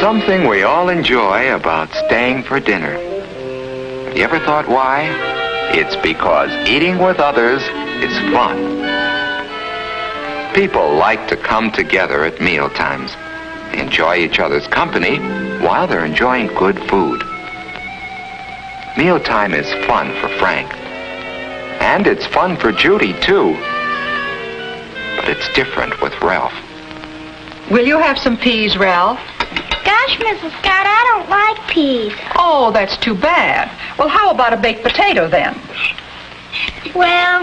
something we all enjoy about staying for dinner. Have you ever thought why? It's because eating with others is fun. People like to come together at meal times. They enjoy each other's company while they're enjoying good food. Mealtime is fun for Frank. And it's fun for Judy, too. But it's different with Ralph. Will you have some peas, Ralph? Gosh, Mrs. Scott, I don't like peas. Oh, that's too bad. Well, how about a baked potato, then? Well,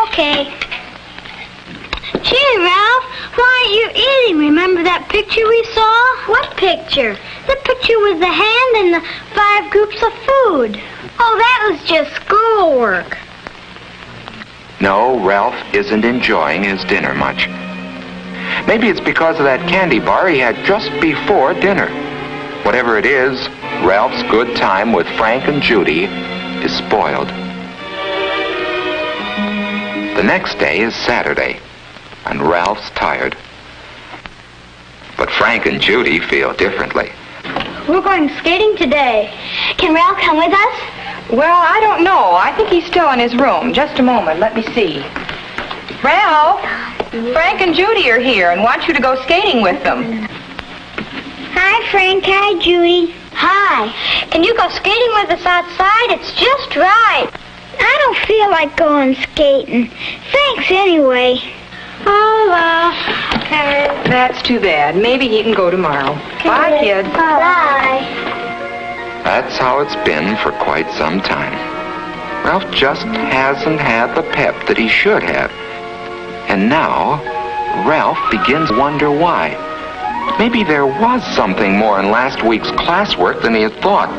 okay. Gee, Ralph, why aren't you eating? Remember that picture we saw? What picture? The picture with the hand and the 5 groups of food. Oh, that was just schoolwork. No, Ralph isn't enjoying his dinner much. Maybe it's because of that candy bar he had just before dinner. Whatever it is, Ralph's good time with Frank and Judy is spoiled. The next day is Saturday, and Ralph's tired. But Frank and Judy feel differently. We're going skating today. Can Ralph come with us? Well, I don't know. I think he's still in his room. Just a moment. Let me see. Ralph, Frank and Judy are here and want you to go skating with them. Hi, Frank. Hi, Judy. Hi. Can you go skating with us outside? It's just right. I don't feel like going skating. Thanks anyway. Oh, well. Okay. That's too bad. Maybe he can go tomorrow. Bye, kids. Bye. That's how it's been for quite some time. Ralph just hasn't had the pep that he should have. And now, Ralph begins to wonder why. Maybe there was something more in last week's classwork than he had thought.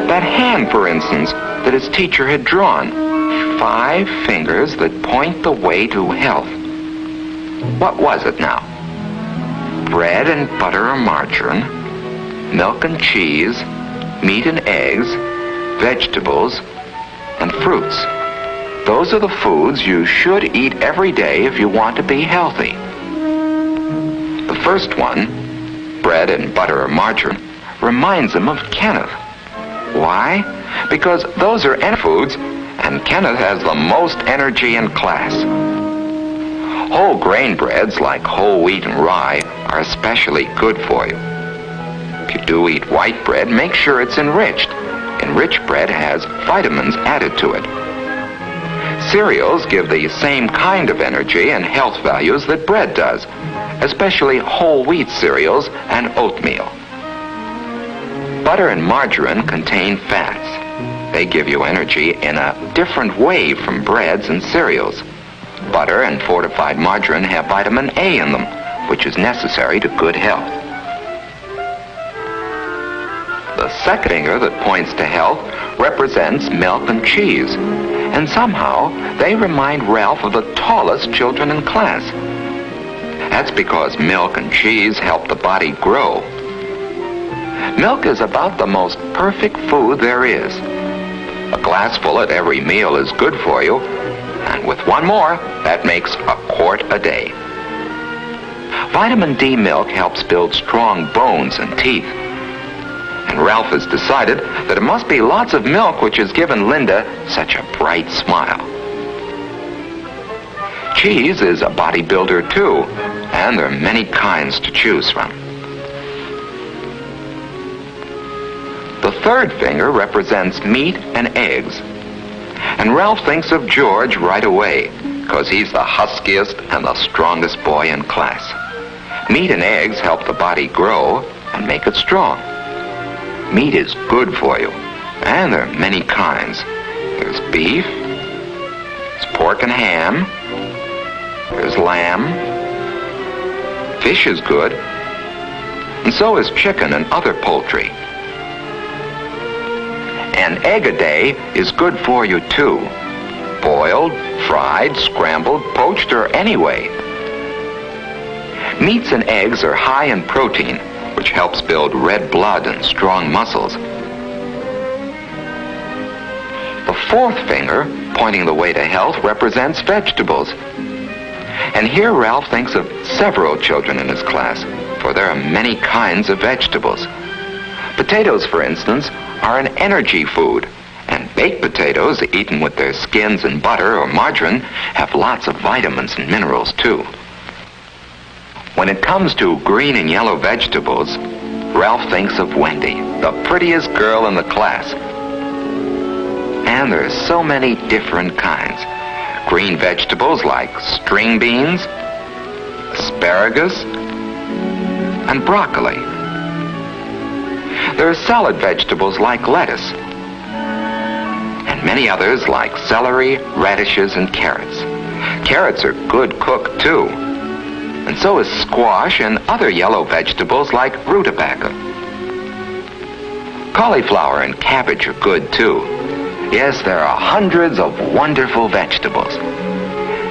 That hand, for instance, that his teacher had drawn. 5 fingers that point the way to health. What was it now? Bread and butter or margarine, milk and cheese, meat and eggs, vegetables, and fruits. Those are the foods you should eat every day if you want to be healthy. The first one, bread and butter or margarine, reminds him of Kenneth. Why? Because those are foods, and Kenneth has the most energy in class. Whole grain breads like whole wheat and rye are especially good for you. If you do eat white bread, make sure it's enriched. Enriched bread has vitamins added to it. Cereals give the same kind of energy and health values that bread does, especially whole wheat cereals and oatmeal. Butter and margarine contain fats. They give you energy in a different way from breads and cereals. Butter and fortified margarine have vitamin A in them, which is necessary to good health. The second finger that points to health represents milk and cheese, and somehow they remind Ralph of the tallest children in class. That's because milk and cheese help the body grow. Milk is about the most perfect food there is. A glassful at every meal is good for you, and with one more, that makes a quart a day. Vitamin D milk helps build strong bones and teeth. And Ralph has decided that it must be lots of milk which has given Linda such a bright smile. Cheese is a bodybuilder too, and there are many kinds to choose from. The third finger represents meat and eggs. And Ralph thinks of George right away, because he's the huskiest and the strongest boy in class. Meat and eggs help the body grow and make it strong. Meat is good for you, and there are many kinds. There's beef, there's pork and ham, there's lamb, fish is good, and so is chicken and other poultry. An egg a day is good for you too. Boiled, fried, scrambled, poached, or any way. Meats and eggs are high in protein, which helps build red blood and strong muscles. The fourth finger, pointing the way to health, represents vegetables. And here Ralph thinks of several children in his class, for there are many kinds of vegetables. Potatoes, for instance, are an energy food, and baked potatoes, eaten with their skins and butter or margarine, have lots of vitamins and minerals, too. When it comes to green and yellow vegetables, Ralph thinks of Wendy, the prettiest girl in the class. And there are so many different kinds. Green vegetables like string beans, asparagus, and broccoli. There are salad vegetables like lettuce, and many others like celery, radishes, and carrots. Carrots are good cooked, too. And so is squash and other yellow vegetables like rutabaga. Cauliflower and cabbage are good, too. Yes, there are hundreds of wonderful vegetables.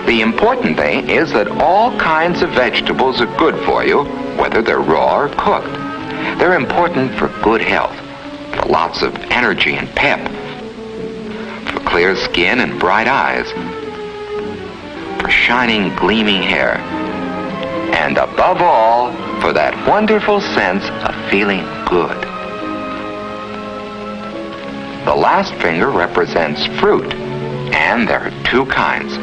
The important thing is that all kinds of vegetables are good for you, whether they're raw or cooked. They're important for good health, for lots of energy and pep, for clear skin and bright eyes, for shining, gleaming hair, and above all, for that wonderful sense of feeling good. The last finger represents fruit, and there are two kinds.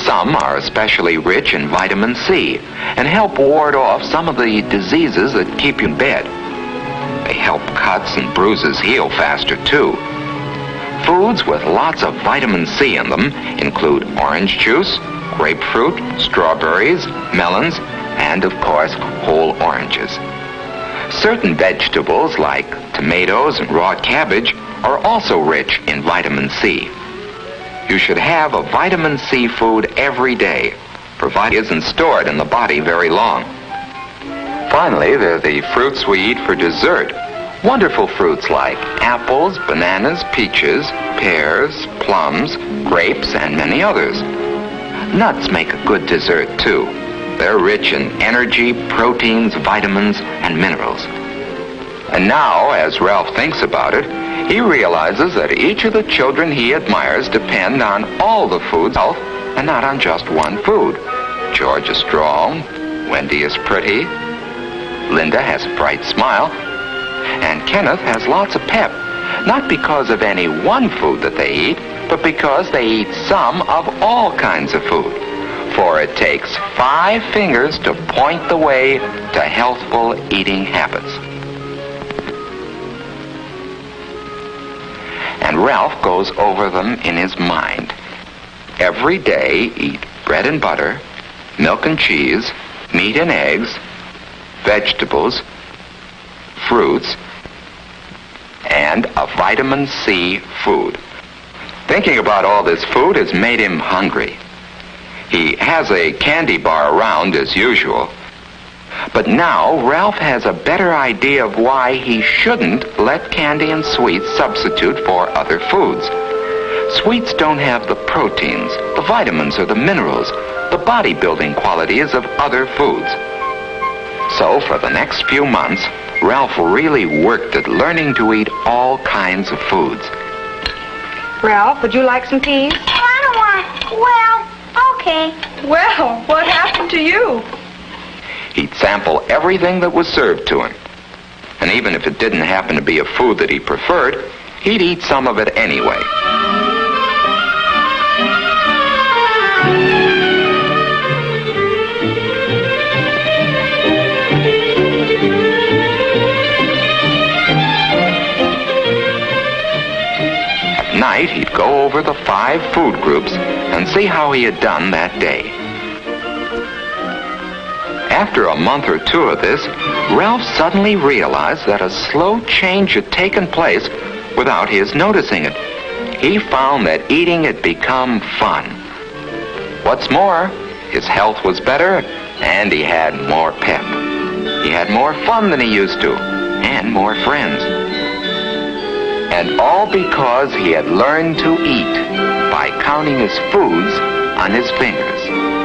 Some are especially rich in vitamin C and help ward off some of the diseases that keep you in bed. They help cuts and bruises heal faster, too. Foods with lots of vitamin C in them include orange juice, grapefruit, strawberries, melons, and, of course, whole oranges. Certain vegetables, like tomatoes and raw cabbage, are also rich in vitamin C. You should have a vitamin C food every day, provided it isn't stored in the body very long. Finally, there are the fruits we eat for dessert. Wonderful fruits like apples, bananas, peaches, pears, plums, grapes, and many others. Nuts make a good dessert, too. They're rich in energy, proteins, vitamins, and minerals. And now, as Ralph thinks about it, he realizes that each of the children he admires depend on all the food's health and not on just one food. George is strong, Wendy is pretty, Linda has a bright smile, and Kenneth has lots of pep, not because of any one food that they eat, but because they eat some of all kinds of food. For it takes 5 fingers to point the way to healthful eating habits. And Ralph goes over them in his mind. Every day, eat bread and butter, milk and cheese, meat and eggs, vegetables, fruits, and a vitamin C food. Thinking about all this food has made him hungry. He has a candy bar around as usual. But now Ralph has a better idea of why he shouldn't let candy and sweets substitute for other foods. Sweets don't have the proteins, the vitamins, or the minerals, the bodybuilding qualities of other foods. So for the next few months, Ralph really worked at learning to eat all kinds of foods. Ralph, would you like some peas? I don't want... Well, okay. Well, what happened to you? He'd sample everything that was served to him. And even if it didn't happen to be a food that he preferred, he'd eat some of it anyway. At night, he'd go over the 5 food groups and see how he had done that day. After a month or 2 of this, Ralph suddenly realized that a slow change had taken place without his noticing it. He found that eating had become fun. What's more, his health was better and he had more pep. He had more fun than he used to and more friends. And all because he had learned to eat by counting his foods on his fingers.